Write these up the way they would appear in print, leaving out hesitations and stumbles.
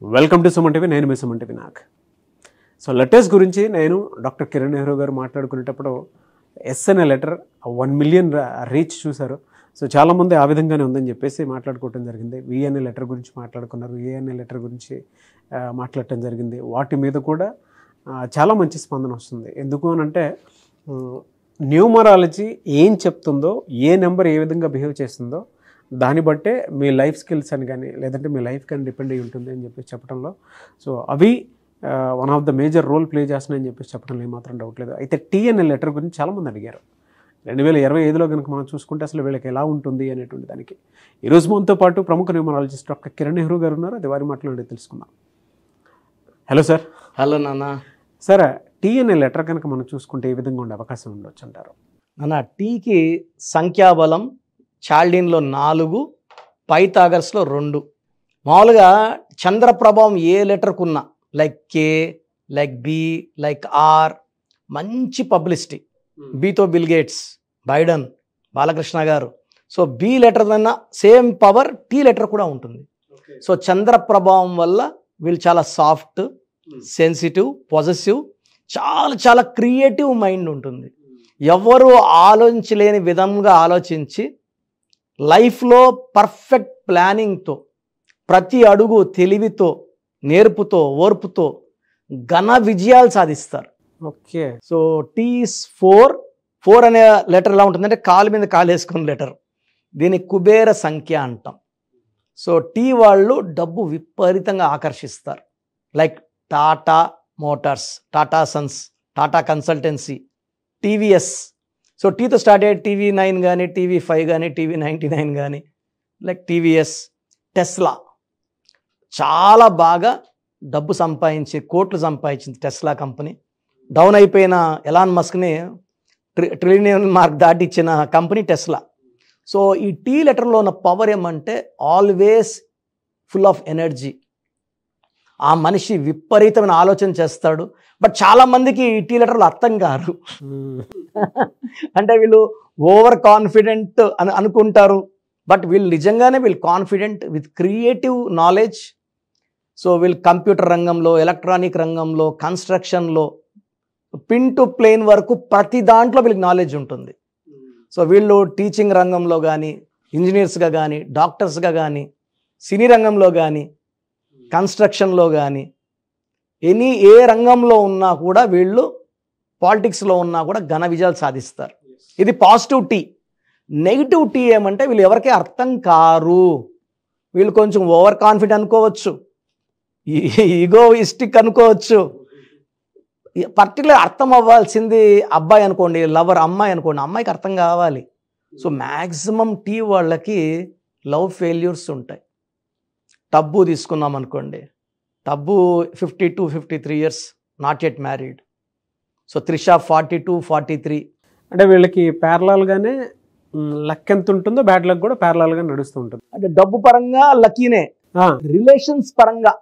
Welcome to Suman TV. నేను మీ Suman TV Nag. So letters గురించి నేను డాక్టర్ కిరణ్ నెహ్రూ గారు మాట్లాడుకునేటప్పుడు ఎస్ అనే లెటర్ 1 మిలియన్ రీచ్ చూశారు. సో చాలామంది ఆ విధంగానే ఉందని చెప్పేసి మాట్లాడుకోవటం జరిగింది. వి అనే లెటర్ గురించి మాట్లాడుకున్నారు, ఏ అనే లెటర్ గురించి మాట్లాడటం జరిగింది. వాటి మీద కూడా చాలా మంచి స్పందన వస్తుంది. ఎందుకు అని అంటే న్యూమరాలజీ ఏం చెప్తుందో, ఏ నెంబర్ ఏ విధంగా బిహేవ్ చేస్తుందో దాన్ని బట్టే మీ లైఫ్ స్కిల్స్ అని కానీ లేదంటే మీ లైఫ్ కానీ డిపెండ్ అయ్యి ఉంటుంది అని చెప్పేసి చెప్పడంలో సో అవి one of the major role play చేస్తున్నాయని చెప్పేసి చెప్పడంలో ఏమాత్రం డౌట్ లేదు. అయితే టీ అనే లెటర్ గురించి చాలామంది అడిగారు. 2025లో కనుక మనం చూసుకుంటే అసలు వీళ్ళకి ఎలా ఉంటుంది అనేటువంటి దానికి ఈరోజు మనతో పాటు ప్రముఖ న్యూమరాలజిస్ట్ డాక్టర్ కిరణ్ నెహ్రూ గారు ఉన్నారు. అది వారి మాట్లాడి తెలుసుకుందాం. Hello sir. హలో నాన్న. సార్, టీ అనే లెటర్ కనుక మనం చూసుకుంటే ఏ విధంగా ఉండే అవకాశం ఉండొచ్చు అంటారు? నాన్న, టీకి సంఖ్యాబలం చాల్డీన్లో 4, పైథాగరస్లో 2. మామూలుగా చంద్ర ప్రభావం ఏ లెటర్కు ఉన్నా, like K, like B, like R, మంచి పబ్లిసిటీ. బితో బిల్ గేట్స్, బైడెన్, బాలకృష్ణ గారు. సో బి లెటర్ కన్నా సేమ్ పవర్ టీ లెటర్ కూడా ఉంటుంది. సో చంద్ర ప్రభావం వల్ల వీళ్ళు చాలా సాఫ్ట్, సెన్సిటివ్, పాజిటివ్, చాలా చాలా క్రియేటివ్ మైండ్ ఉంటుంది. ఎవరు ఆలోచించలేని విధంగా ఆలోచించి లైఫ్లో పర్ఫెక్ట్ ప్లానింగ్తో, ప్రతి అడుగు తెలివితో, నేర్పుతో, ఓర్పుతో ఘన విజయాలు సాధిస్తారు. ఓకే. సో టీ 4 అనే లెటర్ ఎలా ఉంటుందంటే కాలు మీద కాలు వేసుకున్న లెటర్. దీన్ని కుబేర సంఖ్య అంటాం. సో టీ వాళ్ళు డబ్బు విపరీతంగా ఆకర్షిస్తారు. Like Tata Motors, Tata Sons, Tata Consultancy, TVS. So టీతో స్టార్ట్ అయ్యే TV9 కానీ, TV5 కానీ, TV99 కానీ, లైక్ టీవీఎస్, టెస్లా. చాలా బాగా డబ్బు సంపాదించి కోట్లు సంపాదించింది టెస్లా కంపెనీ. డౌన్ అయిపోయిన ఎలాన్ మస్క్ని ట్రిలియన్ మార్క్ దాటి ఇచ్చిన కంపెనీ టెస్లా. సో ఈ టీ లెటర్లో ఉన్న పవర్ ఏమంటే ఆల్వేస్ ఫుల్ ఆఫ్ ఎనర్జీ. ఆ మనిషి విపరీతమైన ఆలోచన చేస్తాడు. బట్ చాలామందికి ఈ టీ లెటర్లు అర్థం కారు. అంటే వీళ్ళు ఓవర్ కాన్ఫిడెంట్ అని అనుకుంటారు. బట్ వీళ్ళు నిజంగానే వీళ్ళు confident with creative knowledge. So వీళ్ళు కంప్యూటర్ రంగంలో, ఎలక్ట్రానిక్ రంగంలో, కన్స్ట్రక్షన్లో, పిన్ టు ప్లేన్ వరకు ప్రతి దాంట్లో వీళ్ళకి నాలెడ్జ్ ఉంటుంది. సో వీళ్ళు టీచింగ్ రంగంలో కానీ, ఇంజనీర్స్గా కానీ, డాక్టర్స్గా కానీ, సినీ రంగంలో కానీ, కన్స్ట్రక్షన్లో కానీ, ఏ రంగంలో ఉన్నా కూడా వీళ్ళు, పాలిటిక్స్లో ఉన్నా కూడా ఘన విజయాలు సాధిస్తారు. ఇది పాజిటివ్ టీ. నెగిటివ్ టీ ఏమంటే వీళ్ళు ఎవరికీ అర్థం కారు. వీళ్ళు కొంచెం ఓవర్ కాన్ఫిడెంట్ అనుకోవచ్చు, ఈగోయిస్టిక్ అనుకోవచ్చు. పర్టికులర్ అర్థం అవ్వాల్సింది అబ్బాయి అనుకోండి, లవర్ అమ్మాయి అనుకోండి, అమ్మాయికి అర్థం కావాలి. సో మ్యాక్సిమం టీ వాళ్ళకి లవ్ ఫెయిల్యూర్స్ ఉంటాయి. టబ్బు తీసుకున్నాం అనుకోండి, tub 52-53 years, not yet married. So Trisha 42-43. అంటే వీళ్ళకి ప్యారలాల్గానే లక్ ఎంత ఉంటుందో బ్యాడ్ లక్ కూడా ప్యారలాల్గా నడుస్తూ ఉంటుంది. అంటే డబ్బు పరంగా లక్కీనే, రిలేషన్స్ పరంగా.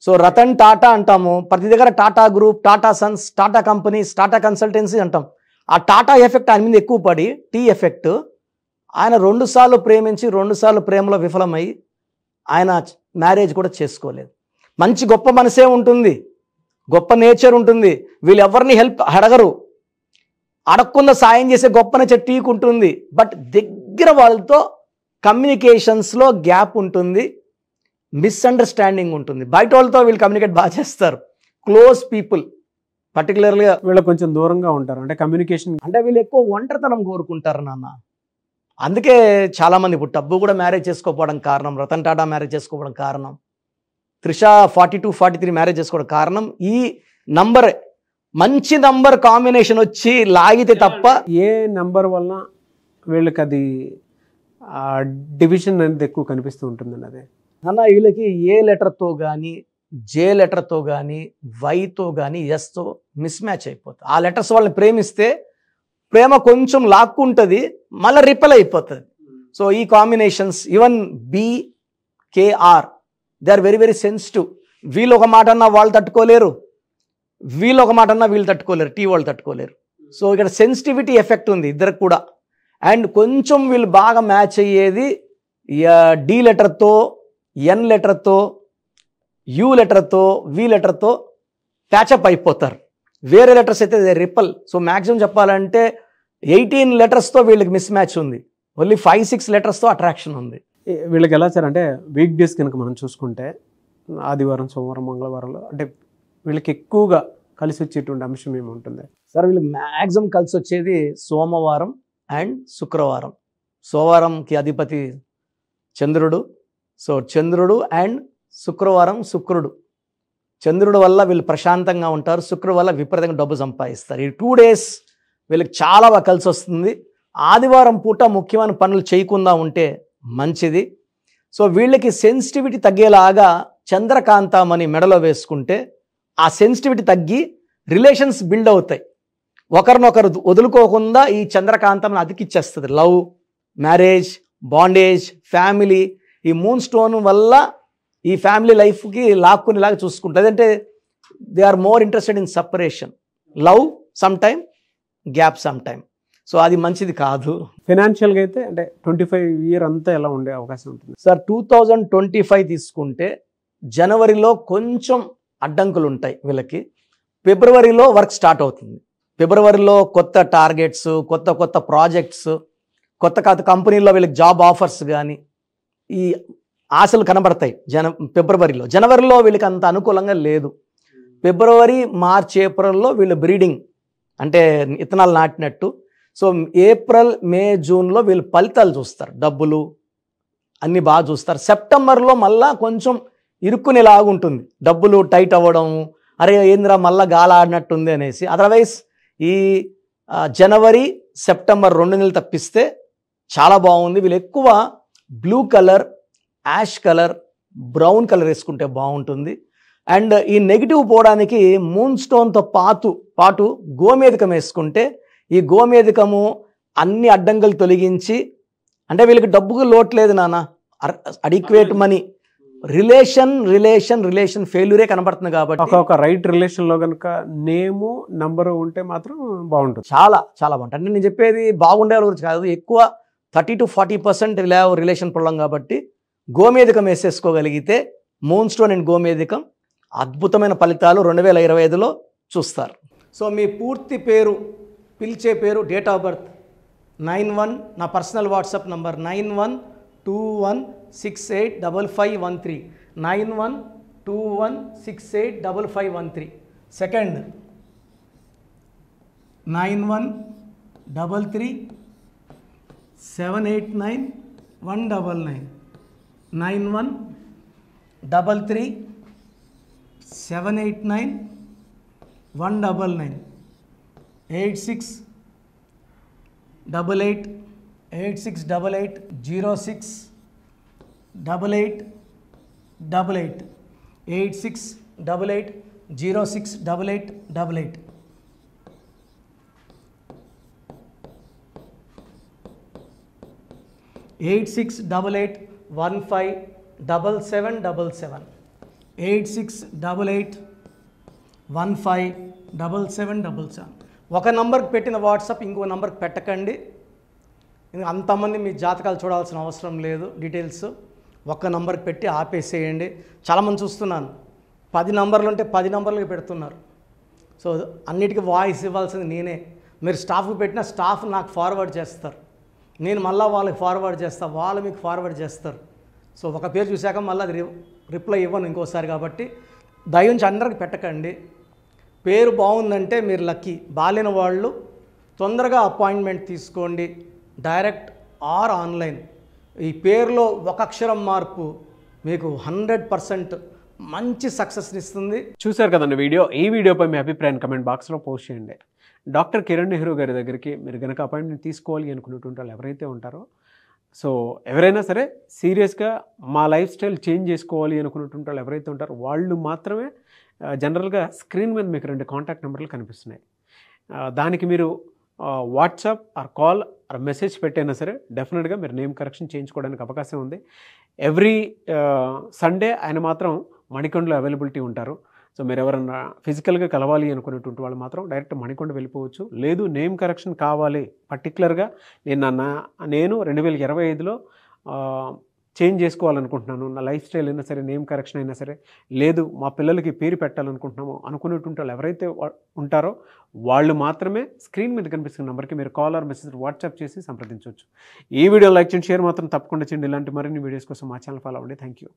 సో రతన్ టాటా అంటాము, ప్రతి దగ్గర Tata group, Tata Sons, Tata companies, Tata consultancy అంటాం. ఆ టాటా ఎఫెక్ట్ ఆయన మీద ఎక్కువ పడి టీ ఎఫెక్ట్. ఆయన 2 సార్లు ప్రేమించి 2 సార్లు ప్రేమలో విఫలమై ఆయన మ్యారేజ్ కూడా చేసుకోలేదు. మంచి గొప్ప మనసే ఉంటుంది, గొప్ప నేచర్ ఉంటుంది. వీళ్ళు ఎవరిని హెల్ప్ అడగరు, అడగకుండా సాయం చేసే గొప్ప నేచర్ టీకి ఉంటుంది. బట్ దగ్గర వాళ్ళతో కమ్యూనికేషన్స్లో గ్యాప్ ఉంటుంది, మిస్అండర్స్టాండింగ్ ఉంటుంది. బయట వాళ్ళతో వీళ్ళు కమ్యూనికేట్ బాగా చేస్తారు. క్లోజ్ పీపుల్ పర్టికులర్గా వీళ్ళు కొంచెం దూరంగా ఉంటారు. అంటే కమ్యూనికేషన్, అంటే వీళ్ళు ఎక్కువ ఒంటరితనం కోరుకుంటారు నాన్న. అందుకే చాలామంది ఇప్పుడు టబ్బు కూడా మ్యారేజ్ చేసుకోకపోవడం కారణం, రతన్ టాటా మ్యారేజ్ చేసుకోవడం కారణం, త్రిష 42-43 మ్యారేజ్ చేసుకోవడం కారణం ఈ నంబర్. మంచి నంబర్ కాంబినేషన్ వచ్చి లాగితే తప్ప ఏ నెంబర్ వల్ల వీళ్ళకి అది డివిజన్ అనేది ఎక్కువ కనిపిస్తూ ఉంటుందండి. అదే అన్న, వీళ్ళకి ఏ లెటర్తో కానీ, జే లెటర్తో కానీ, వైతో కానీ, ఎస్తో మిస్ మ్యాచ్ అయిపోతుంది. ఆ లెటర్స్ వాళ్ళని ప్రేమిస్తే ప్రేమ కొంచెం లాక్కుంటుంది, మళ్ళీ రిపెల్ అయిపోతుంది. సో ఈ combinations, even BKR, they are very very sensitive. వీళ్ళు ఒక మాట అన్నా వాళ్ళు తట్టుకోలేరు, వీళ్ళు ఒక మాట అన్నా వీళ్ళు తట్టుకోలేరు, టీ వాళ్ళు తట్టుకోలేరు. సో ఇక్కడ సెన్సిటివిటీ ఎఫెక్ట్ ఉంది ఇద్దరికి కూడా. అండ్ కొంచెం వీళ్ళు బాగా మ్యాచ్ అయ్యేది D లెటర్తో, N లెటర్తో, యూ లెటర్తో వి లెటర్తో ప్యాచప్ అయిపోతారు. వేరే లెటర్స్ అయితే రిపల్. సో మ్యాక్సిమం చెప్పాలంటే 18 లెటర్స్తో వీళ్ళకి మిస్ మ్యాచ్ ఉంది, ఓన్లీ 5-6 లెటర్స్తో అట్రాక్షన్ ఉంది. వీళ్ళకి ఎలా సార్ అంటే వీక్ డేస్ కనుక మనం చూసుకుంటే ఆదివారం, సోమవారం, మంగళవారంలో అంటే వీళ్ళకి ఎక్కువగా కలిసి వచ్చేటువంటి అంశం ఏముంటుంది సార్? వీళ్ళకి మ్యాక్సిమం కలిసి వచ్చేది సోమవారం అండ్ శుక్రవారం. సోమవారంకి అధిపతి చంద్రుడు. సో చంద్రుడు అండ్ శుక్రవారం శుక్రుడు. చంద్రుడు వల్ల వీళ్ళు ప్రశాంతంగా ఉంటారు, శుక్రుడు వల్ల విపరీతంగా డబ్బు సంపాదిస్తారు. ఈ 2 days వీళ్ళకి చాలా బాగా కలిసి వస్తుంది. ఆదివారం పూట ముఖ్యమైన పనులు చేయకుండా ఉంటే మంచిది. సో వీళ్ళకి సెన్సిటివిటీ తగ్గేలాగా చంద్రకాంతమని మెడలో వేసుకుంటే ఆ సెన్సిటివిటీ తగ్గి రిలేషన్స్ బిల్డ్ అవుతాయి. ఒకరినొకరు వదులుకోకుండా ఈ చంద్రకాంతం అతికిచ్చేస్తుంది. Love, marriage, bondage, family. ఈ మూన్ స్టోన్ వల్ల ఈ ఫ్యామిలీ లైఫ్కి లాక్కునేలాగా చూసుకుంటుంది. అంటే they are more interested in separation. Love some time, gap some time. So అది మంచిది కాదు. ఫైనాన్షియల్గా అయితే అంటే 25 year అంతా ఎలా ఉండే అవకాశం ఉంటుంది సార్? 2025 తీసుకుంటే జనవరిలో కొంచెం అడ్డంకులు ఉంటాయి వీళ్ళకి. ఫిబ్రవరిలో వర్క్ స్టార్ట్ అవుతుంది. ఫిబ్రవరిలో కొత్త టార్గెట్స్, కొత్త ప్రాజెక్ట్స్, కొత్త కంపెనీల్లో వీళ్ళకి జాబ్ ఆఫర్స్ కానీ ఈ ఆశలు కనబడతాయి ఫిబ్రవరిలో. జనవరిలో వీళ్ళకి అంత అనుకూలంగా లేదు. ఫిబ్రవరి, మార్చ్, ఏప్రిల్లో వీళ్ళు బ్రీడింగ్ అంటే ఇత్తనాలు నాటినట్టు. సో ఏప్రిల్, మే, జూన్లో వీళ్ళు ఫలితాలు చూస్తారు, డబ్బులు అన్నీ బాగా చూస్తారు. సెప్టెంబర్లో మళ్ళా కొంచెం ఇరుక్కునేలాగుంటుంది, డబ్బులు టైట్ అవ్వడం, అరే ఏంద్రా మళ్ళా గాలి ఆడినట్టుంది అనేసి. అదర్వైజ్ ఈ జనవరి, సెప్టెంబర్ 2 నెలలు తప్పిస్తే చాలా బాగుంది. వీళ్ళు ఎక్కువ blue colour, ash colour, brown colour వేసుకుంటే బాగుంటుంది. అండ్ ఈ నెగిటివ్ పోవడానికి మూన్ స్టోన్తో పాటు గోమేధికం వేసుకుంటే ఈ గోమేధికము అన్ని అడ్డంకులు తొలగించి, అంటే వీళ్ళకి డబ్బుకు లోటు లేదు నాన్న, అడిక్వేట్ మనీ, రిలేషన్ ఫెయిల్యూరే కనబడుతుంది. కాబట్టి ఒక రైట్ రిలేషన్లో కనుక నేము నంబరు ఉంటే మాత్రం బాగుంటుంది. చాలా చాలా బాగుంటుంది. అంటే నేను చెప్పేది బాగుండే వాళ్ళ గురించి కాదు, ఎక్కువ 30 to 40% రిలేషన్ ప్రాబ్లం. కాబట్టి గోమేధికం వేసేసుకోగలిగితే మూన్ స్టోన్ అండ్ గోమేధికం అద్భుతమైన ఫలితాలు 2025లో చూస్తారు. సో మీ పూర్తి పేరు, పిలిచే పేరు, డేట్ ఆఫ్ బర్త్ 91, నా పర్సనల్ వాట్సాప్ నంబర్ 9121685513, 9121685513. సెకండ్ 9133789199, 9133789199, 8688068888, 8688068888. 8688157777, 8688157777. ఒక నంబర్కి పెట్టిన వాట్సాప్ ఇంకో నంబర్కి పెట్టకండి. అంతమంది మీ జాతకాలు చూడాల్సిన అవసరం లేదు. డీటెయిల్స్ ఒక్క నంబర్కి పెట్టి ఆపేసేయండి. చాలామంది చూస్తున్నాను 10 నంబర్లు ఉంటే 10 నంబర్లకి పెడుతున్నారు. సో అన్నిటికీ వాయిస్ ఇవ్వాల్సింది నేనే. మీరు స్టాఫ్కి పెట్టిన స్టాఫ్ నాకు ఫార్వర్డ్ చేస్తారు, నేను మళ్ళీ వాళ్ళకి ఫార్వర్డ్ చేస్తాను, వాళ్ళు మీకు ఫార్వర్డ్ చేస్తారు. సో ఒక పేరు చూశాక మళ్ళీ అది రిప్లై ఇవ్వను ఇంకోసారి. కాబట్టి దయించి అందరికి పెట్టకండి. పేరు బాగుందంటే మీరు లక్కీ. బాలేని వాళ్ళు తొందరగా అపాయింట్మెంట్ తీసుకోండి, డైరెక్ట్ ఆర్ ఆన్లైన్. ఈ పేరులో ఒక అక్షరం మార్పు మీకు 100% మంచి సక్సెస్ని ఇస్తుంది. చూశారు కదండి వీడియో. ఈ వీడియోపై మీ అభిప్రాయాన్ని కమెంట్ బాక్స్లో పోస్ట్ చేయండి. డాక్టర్ కిరణ్ నెహ్రూ గారి దగ్గరికి మీరు కనుక అపాయింట్మెంట్ తీసుకోవాలి అనుకున్నటువంటి వాళ్ళు ఎవరైతే ఉంటారో, సో ఎవరైనా సరే సీరియస్గా మా లైఫ్ స్టైల్ చేంజ్ చేసుకోవాలి అనుకున్నటువంటి వాళ్ళు ఎవరైతే ఉంటారో వాళ్ళు మాత్రమే జనరల్గా స్క్రీన్ మీద మీకు 2 కాంటాక్ట్ నెంబర్లు కనిపిస్తున్నాయి. దానికి మీరు WhatsApp or call or message పెట్టైనా సరే డెఫినెట్గా మీరు నేమ్ కరెక్షన్ చేయించుకోవడానికి అవకాశం ఉంది. ఎవ్రీ సండే ఆయన మాత్రం మణికొండలో అవైలబిలిటీ ఉంటారు. సో మీరు ఎవరన్నా ఫిజికల్గా కలవాలి అనుకునేటువంటి వాళ్ళు మాత్రం డైరెక్ట్ మణికొండ వెళ్ళిపోవచ్చు. లేదు నేమ్ కరెక్షన్ కావాలి పర్టికులర్గా నేను 2025లో చేంజ్ చేసుకోవాలనుకుంటున్నాను, నా లైఫ్ స్టైల్ అయినా సరే, నేమ్ కరెక్షన్ అయినా సరే, లేదు మా పిల్లలకి పేరు పెట్టాలనుకుంటున్నాము అనుకునేటువంటి వాళ్ళు ఎవరైతే ఉంటారో వాళ్ళు మాత్రమే స్క్రీన్ మీద కనిపిస్తున్న నెంబర్కి మీరు కాల్ ఆర్ మెసేజ్ వాట్సాప్ చేసి సంప్రదించవచ్చు. ఈ వీడియో లైక్ చేయండి, షేర్ మాత్రం తప్పకుండా చేయండి. ఇలాంటి మరిన్ని వీడియోస్ కోసం మా ఛానల్ ఫాలో అవ్వండి. Thank you.